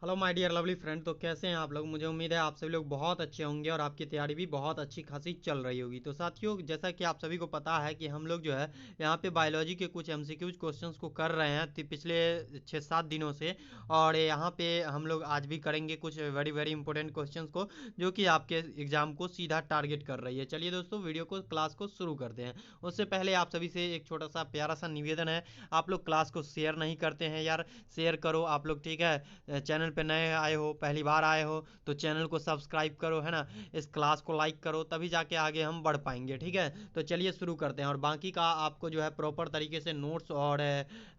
Hello my dear lovely friend. तो कैसे हैं आप लोग? मुझे उम्मीद है आप सभी लोग बहुत अच्छे होंगे और आपकी तैयारी भी बहुत अच्छी खासी चल रही होगी। तो साथियों, जैसा कि आप सभी को पता है कि हम लोग जो है यहाँ पे बायोलॉजी के कुछ एमसीक्यूज क्वेश्चंस को कर रहे हैं पिछले 6-7 दिनों से। और यहाँ पे हम लोग आज भी करेंगे कुछ वेरी वेरी इंपॉर्टेंट क्वेश्चंस को, जो कि आपके एग्जाम को सीधा टारगेट कर रही है। चलिए दोस्तों, वीडियो को क्लास को शुरू करते हैं। उससे पहले आप सभी से एक छोटा सा प्यारा सा निवेदन है, आप लोग क्लास को शेयर नहीं करते हैं यार। शेयर करो आप लोग, ठीक है। चैनल पे नए आए हो, पहली बार आए हो तो चैनल को सब्सक्राइब करो, है ना। इस क्लास को लाइक करो, तभी जाके आगे हम बढ़ पाएंगे, ठीक है। तो चलिए शुरू करते हैं। और बाकी का आपको जो है प्रॉपर तरीके से नोट्स और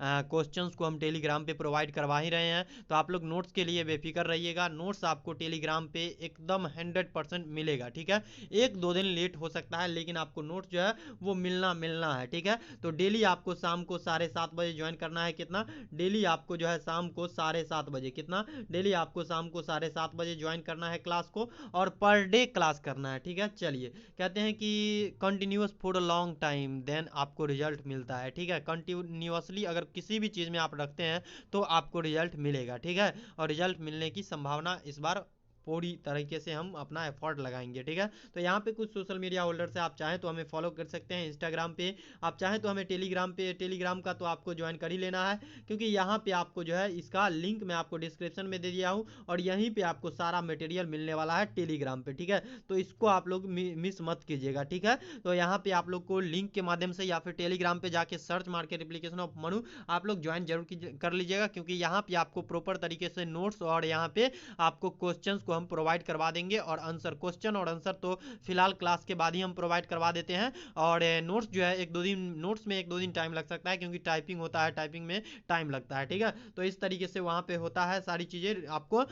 क्वेश्चंस को हम टेलीग्राम पे प्रोवाइड करवा ही रहे हैं। तो आप लोग नोट्स के लिए बेफिक्र रहिएगा, नोट्स आपको टेलीग्राम पे एकदम 100% मिलेगा, ठीक है। 1-2 दिन लेट हो सकता है, लेकिन आपको नोट्स जो है वो मिलना मिलना है, ठीक है। तो डेली आपको शाम को 7:30 बजे ज्वाइन करना है। कितना? डेली आपको जो है शाम को 7:30 बजे, कितना? डेली आपको शाम को 7:30 बजे ज्वाइन करना है क्लास को, और पर डे क्लास करना है, ठीक है। चलिए, कहते हैं कि continues for a long time then आपको रिजल्ट मिलता है, ठीक है। कंटिन्यूसली अगर किसी भी चीज़ में आप रखते हैं तो आपको रिजल्ट मिलेगा, ठीक है। और रिजल्ट मिलने की संभावना इस बार पूरी तरीके से हम अपना एफर्ट लगाएंगे, ठीक है। तो यहाँ पे कुछ सोशल मीडिया होल्डर से आप चाहें तो हमें फॉलो कर सकते हैं इंस्टाग्राम पे, आप चाहें तो हमें टेलीग्राम पे, टेलीग्राम का तो आपको ज्वाइन कर ही लेना है, क्योंकि यहाँ पे आपको जो है इसका लिंक मैं आपको डिस्क्रिप्शन में दे दिया हूँ, और यहीं पे आपको सारा मटेरियल मिलने वाला है टेलीग्राम पे, ठीक है। तो इसको आप लोग मिस मत कीजिएगा, ठीक है। तो यहाँ पे आप लोग को लिंक के माध्यम से या फिर टेलीग्राम पे जाके सर्च मार के एप्लीकेशन ऑफ मनु आप लोग ज्वाइन जरूर कर लीजिएगा, क्योंकि यहाँ पे आपको प्रॉपर तरीके से नोट्स और यहाँ पे आपको क्वेश्चंस को हम प्रोवाइड करवा देंगे, और आंसर, क्वेश्चन और आंसर तो फिलहाल क्लास के बाद ही हम प्रोवाइड करवा देते हैं। और नोट्स जो है 1-2 दिन, नोट्स में 1-2 दिन टाइम लग सकता है, क्योंकि टाइपिंग होता है, टाइपिंग में टाइम लगता है, ठीक है। तो इस तरीके से वहाँ पे होता है, सारी चीज़ें आपको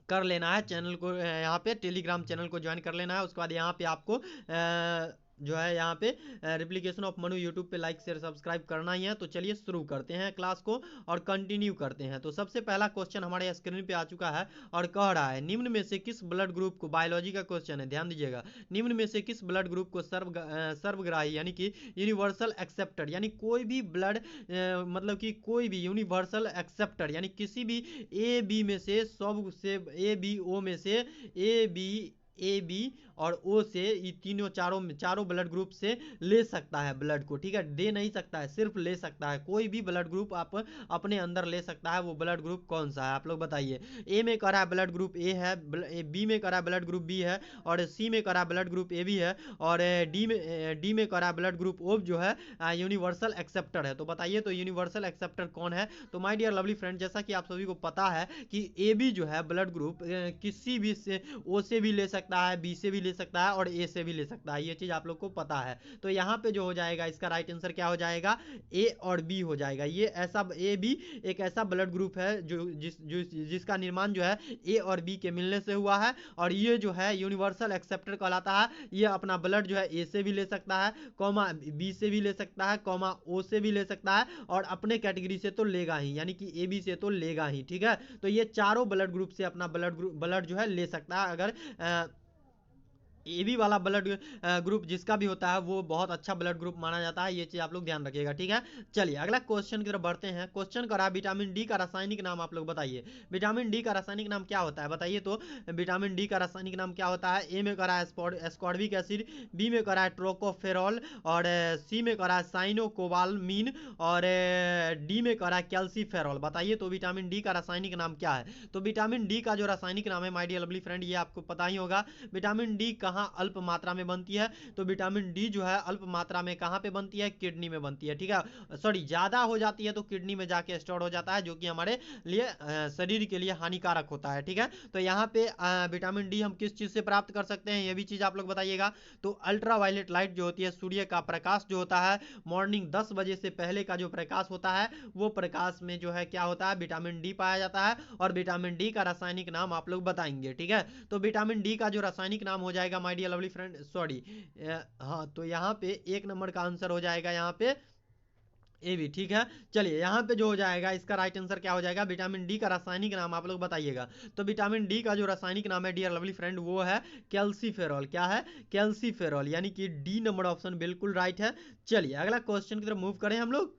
कर लेना है। चैनल को यहाँ पे टेलीग्राम चैनल को ज्वाइन कर लेना है। उसके बाद यहाँ पे आपको जो है यहाँ पे रिप्लिकेशन ऑफ मनु यूट्यूब पे लाइक शेयर सब्सक्राइब करना ही है। तो चलिए शुरू करते हैं क्लास को और कंटिन्यू करते हैं। तो सबसे पहला क्वेश्चन हमारे स्क्रीन पे आ चुका है और कह रहा है, निम्न में से किस ब्लड ग्रुप को, बायोलॉजी का क्वेश्चन है, ध्यान दीजिएगा, निम्न में से किस ब्लड ग्रुप को सर्वग्राही यानी कि यूनिवर्सल एक्सेप्टर, यानी कोई भी ब्लड मतलब कि कोई भी यूनिवर्सल एक्सेप्टर यानी किसी भी ए बी में से, सब से ए बी ओ में से, ए बी और ओ से, ये तीनों चारों चारों ब्लड ग्रुप से ले सकता है ब्लड को, ठीक है। दे नहीं सकता है, सिर्फ ले सकता है। कोई भी ब्लड ग्रुप आप अपने अंदर ले सकता है। वो ब्लड ग्रुप कौन सा है आप लोग बताइए। ए में करा है ब्लड ग्रुप ए है, बी में करा है ब्लड ग्रुप बी है, और सी में करा है ब्लड ग्रुप ए बी है, और डी में करा है ब्लड ग्रुप ओ जो है यूनिवर्सल एक्सेप्टर है। तो बताइए, तो यूनिवर्सल एक्सेप्टर कौन है? तो माय डियर लवली फ्रेंड, जैसा कि आप सभी को पता है कि ए बी जो है ब्लड ग्रुप किसी भी से, ओ से भी ले सकता है, बी से भी ले सकता है, और ए से भी ले सकता है। ये चीज़ आप लोग को पता है। तो यहाँ पे जो हो जाएगा, इसका राइट आंसर क्या हो जाएगा? ए और बी हो जाएगा। ये ऐसा ए बी एक ऐसा ब्लड ग्रुप है जो जिसका निर्माण जो है ए और बी के मिलने से हुआ है, और ये जो है यूनिवर्सल एक्सेप्टर कहलाता है। ये अपना ब्लड जो है ए से भी ले सकता है, कॉमा बी से भी ले सकता है, कॉमा ओ से भी ले सकता है, और अपने कैटेगरी से तो लेगा ही, यानी कि ए बी से तो लेगा ही, ठीक है। तो ये चारों ब्लड ग्रुप से अपना ब्लड जो है ले सकता है। अगर ए बी वाला ब्लड ग्रुप जिसका भी होता है वो बहुत अच्छा ब्लड ग्रुप माना जाता है। ये चीज़ आप लोग ध्यान रखिएगा, ठीक है। चलिए अगला क्वेश्चन की तरफ बढ़ते हैं। क्वेश्चन करा, विटामिन डी का रासायनिक नाम आप लोग बताइए। विटामिन डी का रासायनिक नाम क्या होता है बताइए। तो विटामिन डी का रासायनिक नाम क्या होता है? ए में करा है एस्कॉर्बिक एसिड, बी में करा है ट्रोकोफेरॉल, और सी में करा है साइनोकोबालमीन, और डी में करा है कैल्सीफेरॉल। बताइए, तो विटामिन डी का रासायनिक नाम क्या है? तो विटामिन डी का जो रासायनिक नाम है माय डियर लवली फ्रेंड, ये आपको पता ही होगा। विटामिन डी कहाँ अल्प मात्रा में बनती है? तो विटामिन डी जो है अल्प मात्रा में कहाँ पे बनती है? किडनी में बनती है, ठीक है। सॉरी, ज्यादा हो जाती है तो किडनी में जाके स्टोर हो जाता है, जो कि हमारे लिए शरीर के लिए हानिकारक होता है, ठीक है। तो यहाँ पे विटामिन डी हम किस चीज से प्राप्त कर सकते हैं, ये भी चीज आप लोग बताइएगा। तो अल्ट्रा वायलेट लाइट जो होती है, सूर्य का प्रकाश जो होता है, मॉर्निंग 10 बजे से पहले का जो प्रकाश होता है, वो प्रकाश में जो है क्या होता है? विटामिन डी पाया जाता है। और विटामिन डी का रासायनिक नाम आप लोग बताएंगे, ठीक है। तो विटामिन डी का जो रासायनिक नाम हो जाएगा my dear lovely friend, sorry, हाँ, तो यहाँ पे 1 नंबर का आंसर हो जाएगा यहाँ पे ए भी, ठीक है। चलिए यहाँ पे जो हो जाएगा, इसका राइट आंसर क्या हो जाएगा? विटामिन डी का रासायनिक नाम आप लोग बताइएगा। तो विटामिन डी का जो रासायनिक नाम है डियर लवली फ्रेंड, वो है कैल्सीफेरॉल। क्या है? कैल्सीफेरॉल, यानी कि डी नंबर ऑप्शन बिल्कुल राइट है। चलिए अगला क्वेश्चन की तरफ मूव करें हम लोग।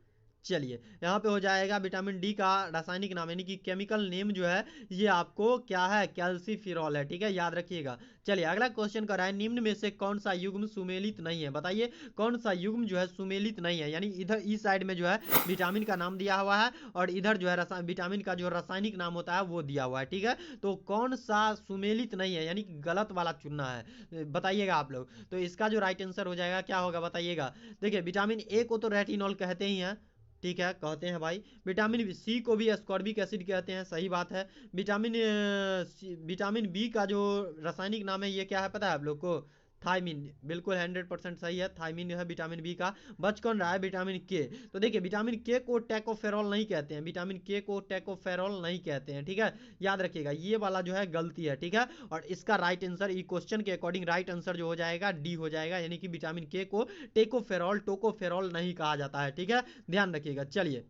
चलिए यहाँ पे हो जाएगा विटामिन डी का रासायनिक नाम यानी कि केमिकल नेम जो है ये आपको क्या है, कैल्सीफिरॉल है, ठीक है, याद रखिएगा। चलिए अगला क्वेश्चन कर रहा है निम्न में से कौन सा युग्म सुमेलित नहीं है, बताइए कौन सा युग्म जो है सुमेलित नहीं है, यानी इधर इस साइड में जो है विटामिन का नाम दिया हुआ है और इधर जो है विटामिन का जो रासायनिक नाम होता है वो दिया हुआ है, ठीक है। तो कौन सा सुमेलित नहीं है यानी कि गलत वाला चुनना है, बताइएगा आप लोग। तो इसका जो राइट आंसर हो जाएगा क्या होगा बताइएगा। देखिए विटामिन ए को तो रेटिनॉल कहते ही हैं, ठीक है, कहते हैं भाई। विटामिन सी को भी एस्कॉर्बिक एसिड कहते हैं, सही बात है। विटामिन बी का जो रासायनिक नाम है ये क्या है पता है आप लोग को, थायमिन, बिल्कुल 100% सही है, थायमिन है विटामिन बी का। बच कौन रहा है विटामिन के। तो देखिए विटामिन के को टैकोफेरॉल नहीं कहते हैं, विटामिन के को टैकोफेरॉल नहीं कहते हैं, ठीक है, याद रखिएगा ये वाला जो है गलती है, ठीक है। और इसका राइट आंसर ई क्वेश्चन के अकॉर्डिंग राइट आंसर जो हो जाएगा डी हो जाएगा, यानी कि विटामिन के को टेकोफेरॉल टोकोफेरॉल नहीं कहा जाता है, ठीक है, ध्यान रखिएगा। चलिए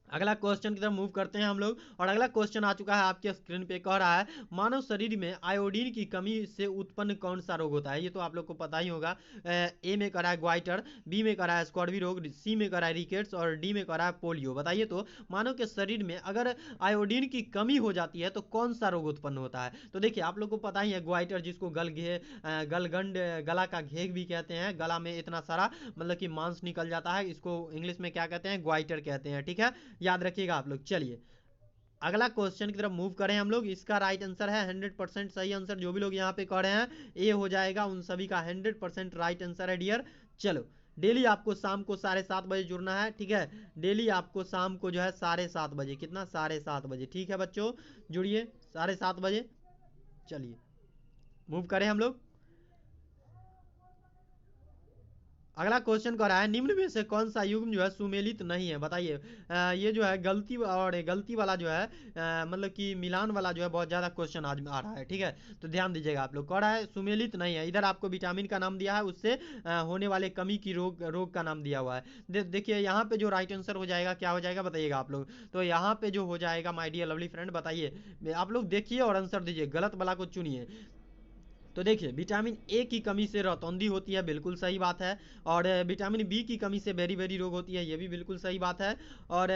अगला क्वेश्चन की तरफ मूव करते हैं हम लोग और अगला क्वेश्चन आ चुका है आपके स्क्रीन पे, कह रहा है मानव शरीर में आयोडीन की कमी से उत्पन्न कौन सा रोग होता है। ये तो आप लोग को पता ही होगा। ए में कह रहा है ग्वाइटर, बी में कह रहा है स्कॉर्बी रोग, सी में कह रहा है रिकेट्स और डी में कह रहा है पोलियो। बताइए तो मानव के शरीर में अगर आयोडीन की कमी हो जाती है तो कौन सा रोग उत्पन्न होता है। तो देखिए आप लोग को पता ही है ग्वाइटर, जिसको गलगंड गला का घेग भी कहते हैं, गला में इतना सारा मतलब कि मांस निकल जाता है, इसको इंग्लिश में क्या कहते हैं, ग्वाइटर कहते हैं, ठीक है, याद रखिएगा आप लोग। चलिए अगला क्वेश्चन की तरफ मूव करें हम लोग। इसका राइट आंसर है 100% सही आंसर, जो भी लोग यहाँ पे कर रहे हैं ए हो जाएगा, उन सभी का 100% राइट आंसर है डियर। चलो डेली आपको शाम को 7:30 बजे जुड़ना है, ठीक है, डेली आपको शाम को जो है 7:30 बजे, कितना 7:30 बजे, ठीक है बच्चों, जुड़िए 7:30 बजे। चलिए मूव करें हम लोग। अगला क्वेश्चन कर रहा है निम्न में से कौन सा युग्म जो है सुमेलित नहीं है, बताइए। ये जो है गलती और गलती वाला जो है मतलब कि मिलान वाला जो है बहुत ज़्यादा क्वेश्चन आज आ रहा है, ठीक है, तो ध्यान दीजिएगा आप लोग। कह रहा है सुमेलित नहीं है, इधर आपको विटामिन का नाम दिया है, उससे होने वाले कमी की रोग का नाम दिया हुआ है। देखिए यहाँ पे जो राइट आंसर हो जाएगा क्या हो जाएगा बताइएगा आप लोग। तो यहाँ पे जो हो जाएगा माय डियर लवली फ्रेंड, बताइए आप लोग, देखिए और आंसर दीजिए, गलत वाला को चुनिए। तो देखिए विटामिन ए की कमी से रतौंधी होती है, बिल्कुल सही बात है। और विटामिन बी की कमी से बेरी बेरी रोग होती है, ये भी बिल्कुल सही बात है। और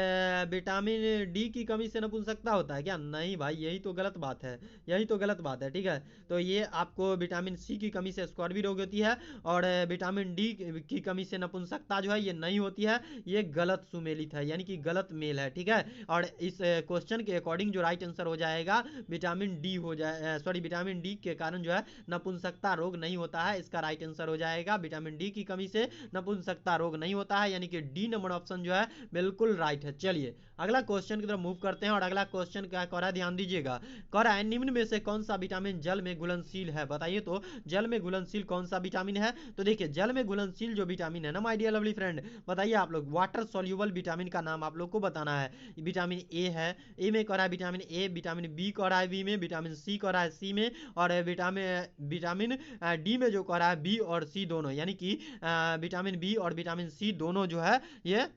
विटामिन डी की कमी से नपुंसकता होता है क्या, नहीं भाई, यही तो गलत बात है, यही तो गलत बात है, ठीक है। तो ये आपको विटामिन सी की कमी से स्कॉर्बी रोग होती है और विटामिन डी की कमी से नपुंसकता जो है ये नहीं होती है, ये गलत सुमेलित है, यानी कि गलत मेल है, ठीक है। और इस क्वेश्चन के अकॉर्डिंग जो राइट आंसर हो जाएगा विटामिन डी हो जाए, सॉरी विटामिन डी के कारण जो है नपुंसकता रोग नहीं होता है, इसका राइट आंसर हो जाएगा विटामिन डी की कमी से नपुंसकता रोग नहीं होता है, यानी कि डी नंबर ऑप्शन जो है बिल्कुल राइट है। चलिए अगला क्वेश्चन की तरफ मूव करते हैं और अगला क्वेश्चन क्या कह रहा है, ध्यान दीजिएगा। कह रहा है निम्न में से कौन सा विटामिन जल में घुलनशील है, बताइए तो जल में घुलनशील कौन सा विटामिन है। तो देखिए जल में घुलनशील जो विटामिन है ना माय डियर लवली फ्रेंड, बताइए आप लोग, वाटर सॉल्यूबल विटामिन का नाम आप लोग को बताना है। विटामिन ए है, ए में कह रहा है विटामिन ए, विटामिन बी कह रहा है बी में, विटामिन सी कह रहा है सी में, और विटामिन डी में जो कह रहा है बी और सी दोनों, यानी कि विटामिन बी और विटामिन सी दोनों जो है ये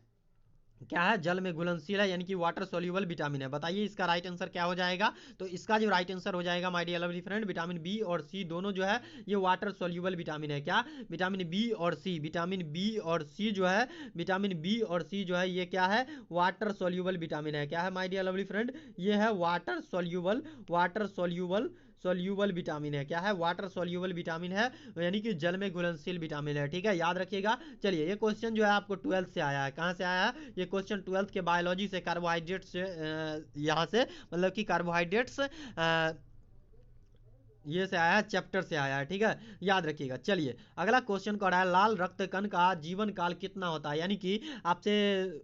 क्या है, जल में घुलनशील है, यानी कि वाटर सोल्यूबल विटामिन है। बताइए इसका राइट आंसर क्या हो जाएगा। तो इसका जो राइट आंसर हो जाएगा my dear lovely friend, vitamin B और सी दोनों जो है ये वाटर सोल्यूबल विटामिन है। क्या, विटामिन बी और सी, विटामिन बी और सी जो है, विटामिन बी और सी जो है ये क्या है, वाटर सोल्यूबल विटामिन है। क्या है माय डियर लवली फ्रेंड, ये है वाटर सोल्यूबल विटामिन है। क्या है, वाटर सोल्यूबल विटामिन है, यानी कि जल में घुलनशील विटामिन है, ठीक है, याद रखिएगा। चलिए ये क्वेश्चन जो है आपको 12th से आया है, कहाँ से आया है ये क्वेश्चन, 12th के बायोलॉजी से, कार्बोहाइड्रेट्स से, यहाँ से मतलब कि कार्बोहाइड्रेट्स ये से आया है, चैप्टर से आया है, ठीक है, याद रखिएगा। चलिए अगला क्वेश्चन कर रहा है लाल रक्त कण का जीवन काल कितना होता है, यानी कि आपसे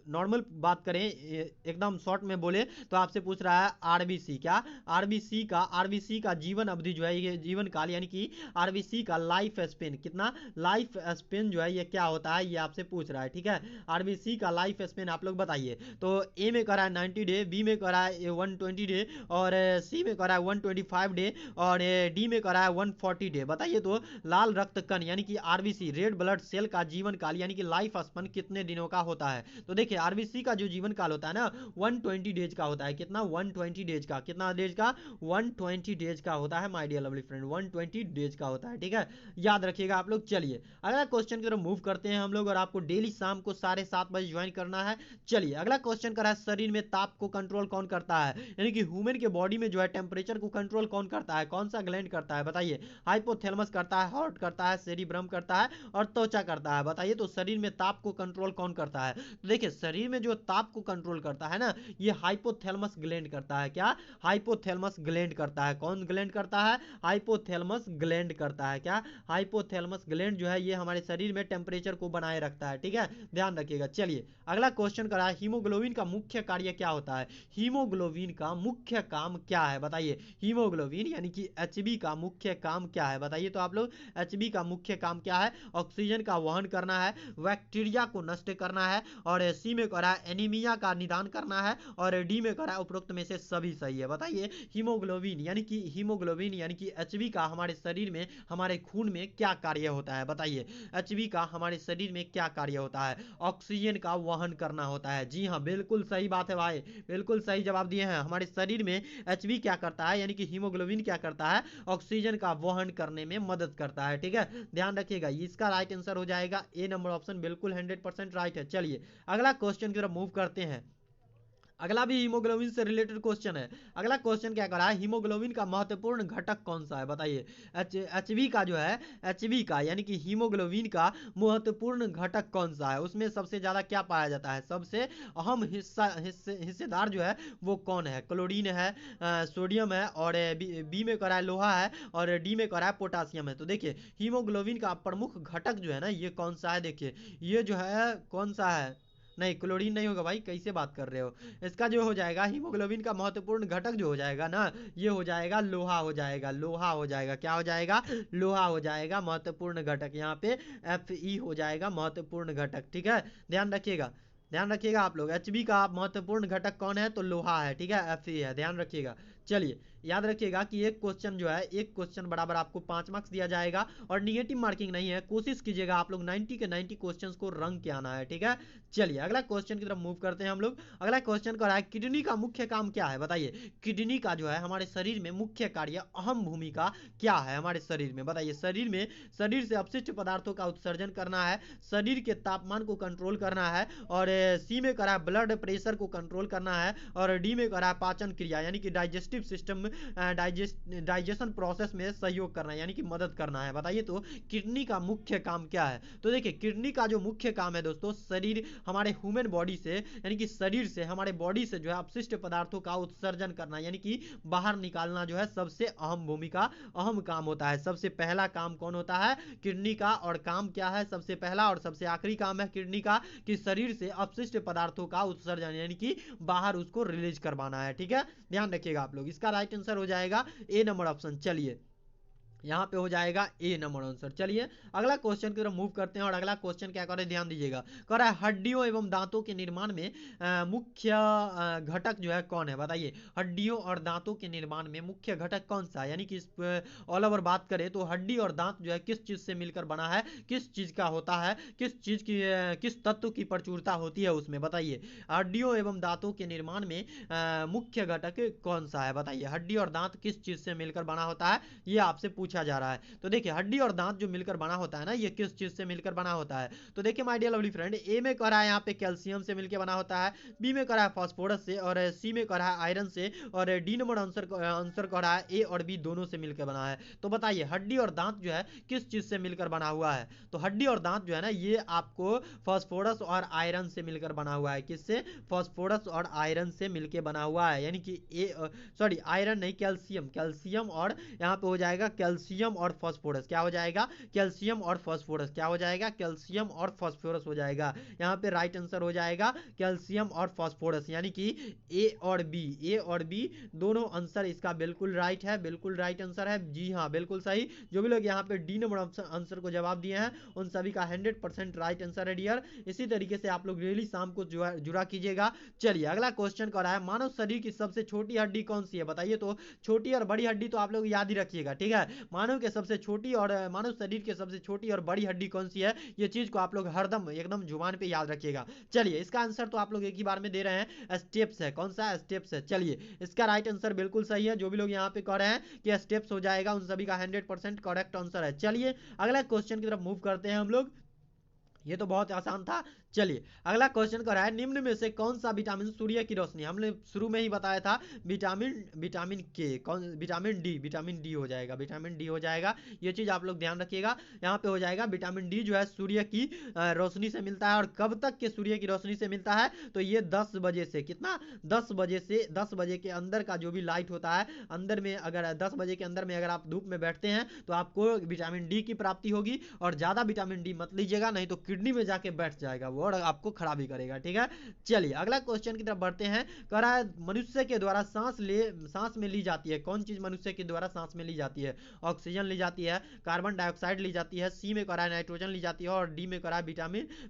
नॉर्मल बात करें, एकदम शॉर्ट में बोले तो आपसे पूछ रहा है आरबीसी, क्या, आरबीसी का जीवन अवधि जो है, ये जीवन काल यानी कि आरबीसी का लाइफ स्पेन कितना, लाइफ स्पेन जो है ये क्या होता है, ये आपसे पूछ रहा है, ठीक है। आरबीसी का लाइफ स्पेन आप लोग बताइए। तो ए में कर रहा है 90 डे, बी में कर रहा है 120 डे, और सी में कर रहा है 125 डे, और डी में करा है 140 डे। बताइए तो लाल रक्त कण यानी कि आरबीसी रेड ब्लड सेल का जीवन काल यानी कि लाइफ स्पन कितने दिनों का होता है? तो देखिए आरबीसी का जो जीवन काल होता है ना 120 डेज का होता है। कितना? 120 डेज का। कितना डेज का? 120 डेज का होता है my dear lovely friend, 120 days का होता है। ठीक है, याद रखिएगा आप लोग। चलिए अगला क्वेश्चन की तरफ मूव करते हैं हम लोग, और आपको डेली शाम को 7:30 बजे ज्वाइन करना है। चलिए अगला क्वेश्चन करा है शरीर में ताप को कंट्रोल कौन करता है? यानी कि ह्यूमन के बॉडी में जो है टेम्परेचर को कंट्रोल कौन करता है? कौन सा ग्लैंड करता है? बताइए। हाइपोथैलेमस करता है, हार्ट करता है, सेरिब्रम करता है, और त्वचा करता है। बताइए तो शरीर में ताप को कंट्रोल कौन करता है? तो देखिए शरीर में जो ताप को कंट्रोल करता है ना, ये हाइपोथैलेमस ग्लैंड करता है। क्या? हाइपोथैलेमस ग्लैंड करता है। कौन ग्लैंड करता है? हाइपोथैलेमस ग्लैंड करता है। क्या? हाइपोथैलेमस ग्लैंड जो है ये हमारे शरीर में टेम्परेचर को बनाए रखता है। ठीक है, ध्यान रखिएगा। चलिए अगला क्वेश्चन करा है हीमोग्लोबिन का मुख्य कार्य क्या होता है? हीमोग्लोबिन का मुख्य काम क्या है? बताइए। हीमोग्लोबिन यानी कि एचबी का मुख्य काम क्या है? बताइए तो आप लोग। एचबी का मुख्य काम क्या है? ऑक्सीजन का वहन करना है, बैक्टीरिया को नष्ट करना है, और सी में करा एनीमिया का निदान करना है, और डी में करा उपरोक्त में से सभी सही है। बताइए हीमोग्लोबिन यानी कि एचबी का हमारे शरीर में, हमारे खून में क्या कार्य होता है? बताइए एचबी का हमारे शरीर में क्या कार्य होता है? ऑक्सीजन का वहन करना होता है। जी हाँ, बिल्कुल सही बात है भाई, बिल्कुल सही जवाब दिए हैं। हमारे शरीर में एचबी क्या करता है, यानी कि हीमोग्लोबिन क्या करता है? ऑक्सीजन का वहन करने में मदद करता है। ठीक है, ध्यान रखिएगा। इसका राइट आंसर हो जाएगा ए नंबर ऑप्शन, बिल्कुल 100% राइट है। चलिए अगला क्वेश्चन की तरफ मूव करते हैं। अगला भी हीमोग्लोबिन से रिलेटेड क्वेश्चन है। अगला क्वेश्चन क्या कर रहा है? हीमोग्लोबिन का महत्वपूर्ण घटक कौन सा है? बताइए। एचबी का जो है, एचबी का यानी कि हीमोग्लोबिन का महत्वपूर्ण घटक कौन सा है? उसमें सबसे ज्यादा क्या पाया जाता है? सबसे अहम हिस्सेदार जो है वो कौन है? क्लोरीन है, सोडियम है, और बी में करा है लोहा है, और डी में करा है पोटासियम है। तो देखिए हीमोग्लोबिन का प्रमुख घटक जो है ना, ये कौन सा है? देखिए ये जो है कौन सा है? नहीं, क्लोरीन नहीं होगा भाई, कैसे बात कर रहे हो। इसका जो हो जाएगा हीमोग्लोबिन का महत्वपूर्ण घटक जो हो जाएगा ना, ये हो जाएगा लोहा हो जाएगा। लोहा हो जाएगा। क्या हो जाएगा? लोहा हो जाएगा महत्वपूर्ण घटक। यहाँ पे Fe हो जाएगा महत्वपूर्ण घटक। ठीक है, ध्यान रखिएगा। ध्यान रखिएगा आप लोग। एचबी का महत्वपूर्ण घटक कौन है? तो लोहा है। ठीक है, Fe है, ध्यान रखिएगा। चलिए याद रखिएगा कि एक क्वेश्चन जो है, एक क्वेश्चन बराबर आपको 5 मार्क्स दिया जाएगा, और निगेटिव मार्किंग नहीं है। कोशिश कीजिएगा आप लोग 90 के 90 क्वेश्चंस को रंग के आना है। ठीक है, चलिए अगला क्वेश्चन की तरफ मूव करते हैं हम लोग। अगला क्वेश्चन कर रहा है किडनी का मुख्य काम क्या है? बताइए किडनी का जो है हमारे शरीर में मुख्य कार्य, अहम भूमिका क्या है हमारे शरीर में? बताइए। शरीर में, शरीर से अपशिष्ट पदार्थों का उत्सर्जन करना है, शरीर के तापमान को कंट्रोल करना है, और सी में करा ब्लड प्रेशर को कंट्रोल करना है, और डी में करा पाचन क्रिया यानी कि डाइजेस्टिव सिस्टम, डाइजेशन प्रोसेस में सहयोग करना है, यानी कि मदद करना है। बताइए तो किडनी का मुख्य काम क्या है? तो देखिए किडनी का जो मुख्य काम है दोस्तों, शरीर, हमारे ह्यूमन बॉडी से, यानी कि शरीर से, हमारे बॉडी से जो है अपशिष्ट पदार्थों का उत्सर्जन करना, यानी कि बाहर निकालना जो है सबसे अहम भूमिका, अहम काम होता है। सबसे पहला काम कौन होता है? किडनी का। और काम क्या है सबसे पहला और सबसे आखिरी काम है किडनी का? कि शरीर से अपशिष्ट पदार्थों का उत्सर्जन, यानी कि बाहर उसको रिलीज करवाना है। ठीक है, ध्यान रखिएगा आप लोग। इसका राइट आंसर हो जाएगा ए नंबर ऑप्शन। चलिए यहाँ पे हो जाएगा ए नंबर आंसर। चलिए अगला क्वेश्चन की तरफ मूव करते हैं, और अगला क्वेश्चन क्या कर रहे हैं ध्यान दीजिएगा। कह रहा है हड्डियों एवं दांतों के निर्माण में मुख्य घटक जो है कौन है? बताइए हड्डियों और दांतों के निर्माण में मुख्य घटक कौन सा है? यानी कि ऑल ओवर बात करें तो हड्डी और दांत जो है किस चीज से मिलकर बना है, किस चीज का होता है, किस चीज की, किस तत्व की प्रचुरता होती है उसमें? बताइए हड्डियों एवं दांतों के निर्माण में मुख्य घटक कौन सा है? बताइए हड्डी और दांत किस चीज से मिलकर बना होता है, ये आपसे पूछा जा रहा है। तो देखिए हड्डी और दांत जो मिलकर बना होता है ना, ये किस चीज से मिलकर बना होता है? तो देखिए माय डियर लवली फ्रेंड, ए में कह रहा है यहाँ पे कैल्शियम से मिलकर बना होता है, बी में कह रहा है फास्फोरस से, और सी में कह रहा है आयरन से, और डी नंबर आंसर कह रहा है ए और बी दोनों से मिलकर बना है। तो बताइए हड्डी और दांत जो है किस चीज से मिलकर बना हुआ है? तो हड्डी और दांत जो है ना, ये आपको फास्फोरस और आयरन से मिलकर बना हुआ है। किससे? फास्फोरस और आयरन से मिलकर बना हुआ है, यानी कि ए, सॉरी आयरन नहीं, कैल्शियम, कैल्शियम, और यहाँ पे हो जाएगा कैल्शियम कैल्शियम और फास्फोरस। क्या हो जाएगा? कैल्शियम और फास्फोरस। क्या हो जाएगा? कैल्शियम और फास्फोरस हो जाएगा। यहाँ पे राइट आंसर हो जाएगा कैल्शियम और फास्फोरस, यानी कि ए और बी दोनों आंसर इसका बिल्कुल राइट है, बिल्कुल राइट आंसर है। जी हाँ, बिल्कुल सही। जो भी लोग यहाँ पे डी नंबर आंसर को जवाब दिए हैं उन सभी का 100% राइट आंसर है डियर। इसी तरीके से आप लोग डेली शाम को जुड़ा कीजिएगा। चलिए अगला क्वेश्चन कर रहा है, मानव शरीर की सबसे छोटी हड्डी कौन सी है? बताइए तो। छोटी और बड़ी हड्डी तो आप लोग याद ही रखिएगा, ठीक है। मानव शरीर के सबसे छोटी और बड़ी हड्डी कौन सी है, ये चीज को आप लोग हरदम एकदम जुबान पे याद रखिएगा। चलिए इसका आंसर तो आप लोग एक ही बार में दे रहे हैं, स्टेप्स है। कौन सा? स्टेप्स है। चलिए इसका राइट आंसर बिल्कुल सही है। जो भी लोग यहाँ पे कह रहे हैं कि स्टेप्स हो जाएगा उन सभी का 100% करेक्ट आंसर है। चलिए अगला क्वेश्चन की तरफ मूव करते हैं हम लोग। ये तो बहुत आसान था। चलिए अगला क्वेश्चन कर रहा है, निम्न में से कौन सा विटामिन सूर्य की रोशनी, हमने शुरू में ही बताया था विटामिन के, कौन? विटामिन डी हो जाएगा, विटामिन डी हो जाएगा। ये चीज आप लोग ध्यान रखिएगा। यहाँ पे हो जाएगा विटामिन डी जो है सूर्य की रोशनी से मिलता है। और कब तक के सूर्य की रोशनी से मिलता है? तो ये 10 बजे से, कितना? 10 बजे के अंदर का जो भी लाइट होता है, अंदर में अगर 10 बजे के अंदर में अगर आप धूप में बैठते हैं तो आपको विटामिन डी की प्राप्ति होगी। और ज्यादा विटामिन डी मत लीजिएगा, नहीं तो किडनी में जाके बैठ जाएगा वो और आपको खराबी करेगा, ठीक है। चलिए अगला क्वेश्चन की तरफ बढ़ते हैं। कह रहा है मनुष्य के द्वारा सांस में ली जाती है, कौन चीज मनुष्य के द्वारा सांस में ली जाती है? ऑक्सीजन ली जाती है, कार्बन डाइऑक्साइड ली जाती है, सी में कह रहा है नाइट्रोजन ली जाती है, और डी में कह रहा है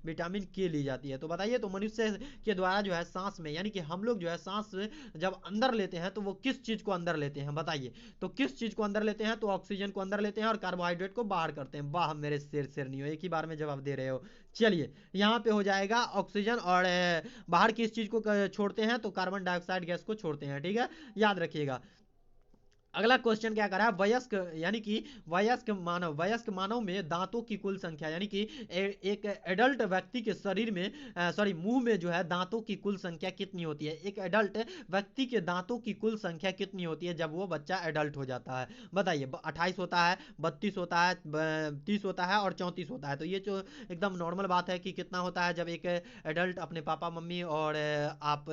विटामिन के ली जाती है। तो बताइए तो मनुष्य के द्वारा जो है सांस में, यानी कि हम लोग जो है सांस जब अंदर लेते हैं तो वो किस चीज को अंदर लेते हैं? बताइए तो किस चीज को अंदर लेते हैं? तो ऑक्सीजन को अंदर लेते हैं और कार्बोहाइड्रेट को बाहर करते हैं। वाह मेरे शेर नहीं हो, एक ही बार में जवाब दे रहे हो। चलिए यहाँ पे हो जाएगा ऑक्सीजन, और बाहर किस चीज को छोड़ते हैं? तो कार्बन डाइऑक्साइड गैस को छोड़ते हैं, ठीक है, याद रखिएगा। अगला क्वेश्चन क्या कर रहा है, वयस्क यानी कि वयस्क मानव में दांतों की कुल संख्या, यानी कि एक एडल्ट व्यक्ति के शरीर में मुंह में जो है दांतों की कुल संख्या कितनी होती है? एक एडल्ट व्यक्ति के दांतों की कुल संख्या कितनी होती है जब वो बच्चा एडल्ट हो जाता है? बताइए। 28 होता है, 32 होता है, 30 होता है और 34 होता है। तो ये जो एकदम नॉर्मल बात है कि कितना होता है जब एक एडल्ट अपने पापा मम्मी और आप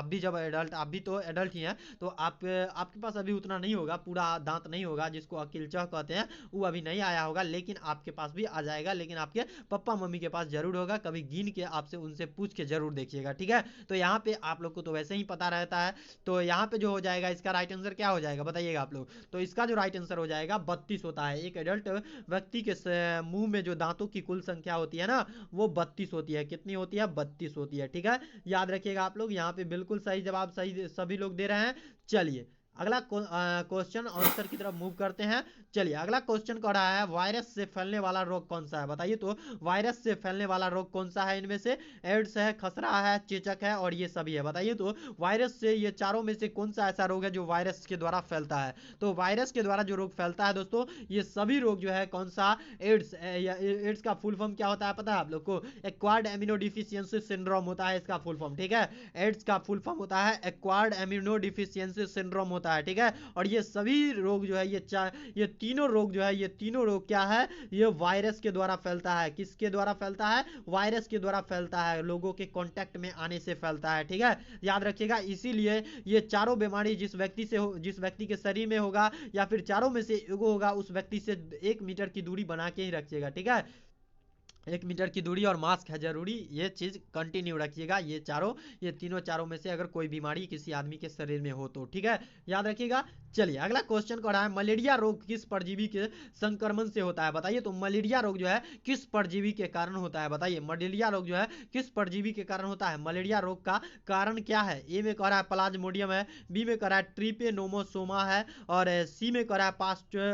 भी जब एडल्ट, आप भी तो एडल्ट ही हैं, तो आपके पास अभी उतना नहीं होगा, पूरा दांत नहीं होगा, जिसको अकिलचह कहते हैं, वो अभी नहीं आया होगा, लेकिन आपके पास भी आ जाएगा। लेकिन आपके पापा मम्मी के पास जरूर होगा, कभी गिन के आपसे उनसे पूछ के जरूर देखिएगा, ठीक है। तो यहाँ पे आप लोग को तो वैसे ही पता रहता है। तो यहाँ पे जो हो जाएगा इसका राइट आंसर क्या हो जाएगा बताइएगा आप लोग। तो इसका जो राइट आंसर हो जाएगा 32 होता है। एक एडल्ट व्यक्ति के मुंह में जो दांतों की कुल संख्या होती है ना, वो 32 होती है। कितनी होती है? 32 होती है, ठीक है, याद रखिएगा आप लोग। यहाँ पे बिल्कुल सही जवाब सही सभी लोग दे रहे हैं। चलिए अगला क्वेश्चन आंसर की तरफ मूव करते हैं। चलिए अगला क्वेश्चन कह रहा है, वायरस से फैलने वाला रोग कौन सा है? बताइए तो वायरस से फैलने वाला रोग कौन सा है? इनमें से एड्स है, खसरा है, चेचक है और ये सभी है। बताइए तो वायरस से, ये चारों में से कौन सा ऐसा रोग है जो वायरस के द्वारा फैलता है? तो वायरस के द्वारा जो रोग फैलता है दोस्तों, ये सभी रोग जो है कौन सा? एड्स का फुल फॉर्म क्या होता है पता है आप लोग को? एक्वायर्ड एमिनो डिफिशियंसी सिंड्रोम होता है इसका फुल फॉर्म, ठीक है। एड्स का फुल फॉर्म होता है एक्वायर्ड एमिनो डिफिशियंसी सिंड्रोम होता है, ठीक है। और ये सभी रोग जो है, ये तीनों रोग जो है, ये तीनों रोग क्या है? ये वायरस के द्वारा फैलता है। किसके द्वारा फैलता है? वायरस के द्वारा फैलता है, लोगों के कांटेक्ट में आने से फैलता है, ठीक है, याद रखिएगा। इसीलिए ये चारों बीमारी जिस व्यक्ति के शरीर में होगा, या फिर चारों में से एगो होगा, उस व्यक्ति से 1 मीटर की दूरी बना के ही रखिएगा, ठीक है। 1 मीटर की दूरी और मास्क है जरूरी, ये चीज कंटिन्यू रखिएगा। ये तीनों चारों में से अगर कोई बीमारी किसी आदमी के शरीर में हो तो, ठीक है, याद रखिएगा। चलिए अगला क्वेश्चन कह रहा है, मलेरिया रोग किस परजीवी के संक्रमण से होता है? बताइए तो मलेरिया रोग जो है किस परजीवी के कारण होता है? बताइए मलेरिया रोग जो है किस परजीवी के कारण होता है? मलेरिया रोग का कारण क्या है? ए में कह रहा है प्लाज्मोडियम है, बी में कह रहा है ट्रिपेनोमोसोमा है, और सी में कह रहा है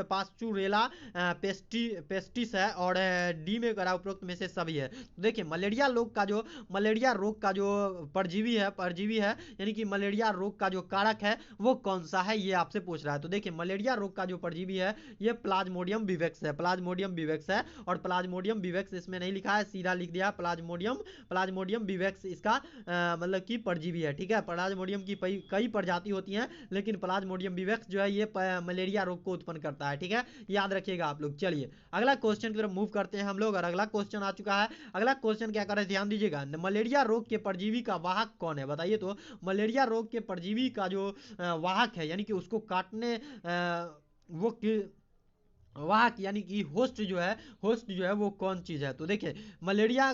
पास्चुरेला पेस्टिस है, और डी में कह रहा है उपरोक्त में से सभी है। तो देखिए मलेरिया रोग का जो परजीवी है, यानी कि मलेरिया रोग का जो कारक है वो कौन सा है, ये आपसे पूछ रहा है। तो देखिए मलेरिया रोग का जो परजीवी है ये प्लाज्मोडियम विवेक्स है, और प्लाज्मोडियम विवेक्स इसमें नहीं लिखा है, सीधा लिख दिया प्लाज्मोडियम विवेक्स इसका मतलब कि परजीवी है, ठीक है। प्लाज्मोडियम की कई प्रजाति होती हैं, लेकिन प्लाज्मोडियम विवेक्स जो है ये मलेरिया रोग को उत्पन्न करता है, ठीक है, याद रखिएगा आप लोग। चलिए अगला क्वेश्चन की तरफ मूव करते हैं हम लोग, और अगला क्वेश्चन आ चुका है। अगला क्वेश्चन क्या कर रहे हैं ध्यान दीजिएगा, मलेरिया रोग के परजीवी का वाहक कौन है? बताइए तो मलेरिया रोग के परजीवी का जो वाहक है, यानी कि उसको काटने वो वाहक यानी कि होस्ट जो है वो कौन चीज़ है। तो देखिए मलेरिया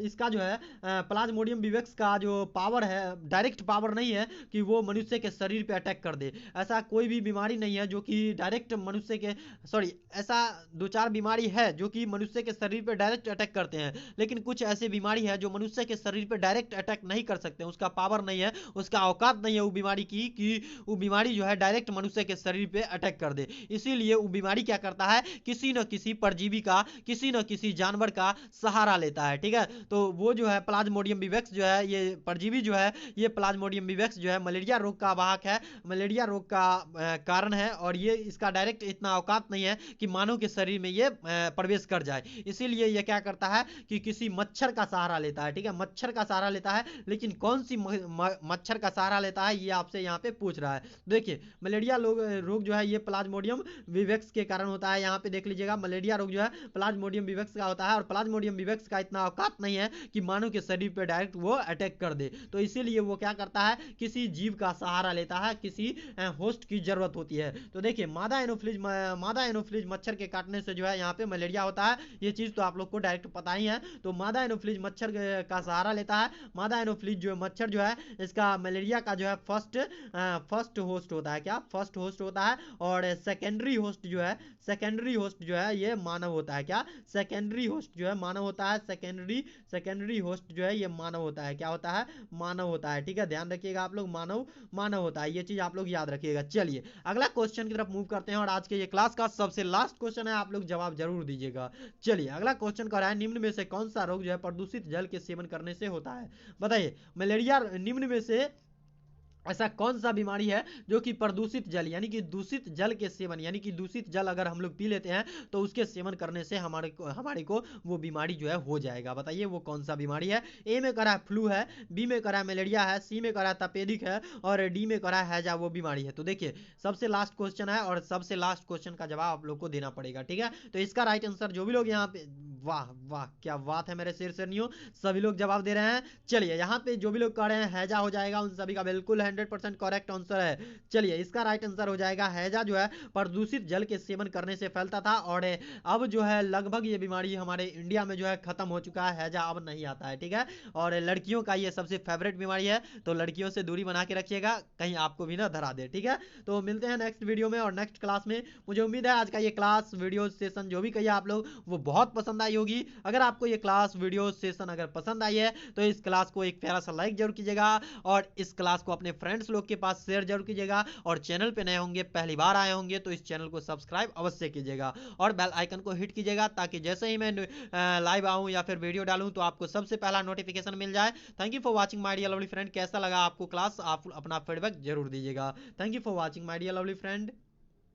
इसका जो है प्लाज्मोडियम विवेक्स का जो पावर है, डायरेक्ट पावर नहीं है कि वो मनुष्य के शरीर पे अटैक कर दे। ऐसा कोई भी बीमारी नहीं है जो कि डायरेक्ट मनुष्य के, सॉरी, ऐसा दो चार बीमारी है जो कि मनुष्य के शरीर पे डायरेक्ट अटैक करते हैं, लेकिन कुछ ऐसे बीमारी है जो मनुष्य के शरीर पे डायरेक्ट अटैक नहीं कर सकते, उसका पावर नहीं है, उसका औकात नहीं है वो बीमारी की कि वो बीमारी जो है डायरेक्ट मनुष्य के शरीर पे अटैक कर दे। इसीलिए वो बीमारी क्या करता है, किसी न किसी परजीवी का, किसी न किसी जानवर का सहारा लेता है। ठीक है, तो वो जो है प्लाज्मोडियम विवेक्स जो है, ये परजीवी जो है, ये प्लाज्मोडियम विवेक्स जो है मलेरिया रोग का वाहक है, मलेरिया रोग का कारण है, और ये इसका डायरेक्ट इतना औकात नहीं है कि मानव के शरीर में ये प्रवेश कर जाए। इसीलिए ये क्या करता है कि किसी मच्छर का सहारा लेता है। ठीक है, मच्छर का सहारा लेता है, लेकिन कौन सी मच्छर का सहारा लेता है ये आपसे यहाँ पे पूछ रहा है। देखिए मलेरिया रोग जो है ये प्लाज्मोडियम विवेक्स के कारण होता है। यहाँ पे देख लीजिएगा मलेरिया रोग जो है प्लाज्मोडियम विवेक्स का होता है, और प्लाज्मोडियम विवेक्स का इतना औकात नहीं है कि मानव के शरीर पे डायरेक्ट वो अटैक कर दे। तो इसीलिए वो क्या करता है, किसी जीव का सहारा लेता है, किसी होस्ट की जरूरत होती है। तो देखिए मादा एनोफ्लिज मच्छर के काटने से जो है यहाँ पे मलेरिया होता है, ये चीज तो आप लोग को डायरेक्ट पता ही है। तो मादा एनोफ्लिज मच्छर का सहारा लेता है। मादा एनोफ्लिज जो मच्छर जो है इसका मलेरिया का जो है फर्स्ट होस्ट होता है। क्या फर्स्ट होस्ट होता है, और सेकेंडरी होस्ट जो है ये मानव होता है। क्या सेकेंडरी होस्ट जो है मानव होता है, सेकेंडरी होस्ट जो है ये मानव होता है। क्या होता है, मानव होता है। ठीक है, ध्यान रखिएगा आप लोग, मानव होता है, ये चीज आप लोग याद रखिएगा। चलिए अगला क्वेश्चन की तरफ मूव करते हैं, और आज के ये क्लास का सबसे लास्ट क्वेश्चन है, आप लोग जवाब जरूर दीजिएगा। चलिए अगला क्वेश्चन कर रहा है, निम्न में से कौन सा रोग जो है प्रदूषित जल के सेवन करने से होता है। बताइए मलेरिया, निम्न में से ऐसा कौन सा बीमारी है जो कि प्रदूषित जल यानी कि दूषित जल के सेवन, यानी कि दूषित जल अगर हम लोग पी लेते हैं तो उसके सेवन करने से हमारे को वो बीमारी जो है हो जाएगा। बताइए वो कौन सा बीमारी है। ए में करा फ्लू है, बी में करा मलेरिया है, सी में करा तपेदिक है, और डी में करा हैजा वो बीमारी है। तो देखिए सबसे लास्ट क्वेश्चन है, और सबसे लास्ट क्वेश्चन का जवाब आप लोग को देना पड़ेगा। ठीक है, तो इसका राइट आंसर जो भी लोग यहाँ पे, वाह वाह क्या बात है मेरे शेर शेरनियों, सभी लोग जवाब दे रहे हैं। चलिए यहाँ पे जो भी लोग कह रहे हैं हैजा हो जाएगा, उन सभी का बिल्कुल 100% करेक्ट आंसर है। चलिए इसका राइट आंसर हो जाएगा हैजा जो है प्रदूषित जल के सेवन करने से फैलता था, और अब जो है लगभग ये बीमारी हमारे इंडिया में जो है खत्म हो चुका है, हैजा अब नहीं आता है। ठीक है, और लड़कियों का ये सबसे फेवरेट बीमारी है, तो लड़कियों से दूरी बना के रखिएगा, कहीं आपको भी ना धरा दे। ठीक है, तो मिलते हैं नेक्स्ट वीडियो में और नेक्स्ट क्लास में। मुझे उम्मीद है आज का ये क्लास वीडियो सेशन जो भी कहिए आप लोग वो बहुत पसंद आई होगी। अगर आपको ये क्लास वीडियो सेशन अगर पसंद आई है तो इस क्लास को एक प्यारा सा लाइक जरूर कीजिएगा, और इस क्लास को अपने फ्रेंड्स लोग के पास शेयर जरूर कीजिएगा, और चैनल पे नए होंगे, पहली बार आए होंगे तो इस चैनल को सब्सक्राइब अवश्य कीजिएगा, और बेल आइकन को हिट कीजिएगा, ताकि जैसे ही मैं लाइव आऊँ या फिर वीडियो डालूँ तो आपको सबसे पहला नोटिफिकेशन मिल जाए। Thank you for watching my dear lovely friend. कैसा लगा आपको क्लास, आप अपना फीडबैक जरूर दीजिएगा। Thank you for watching my dear lovely friend.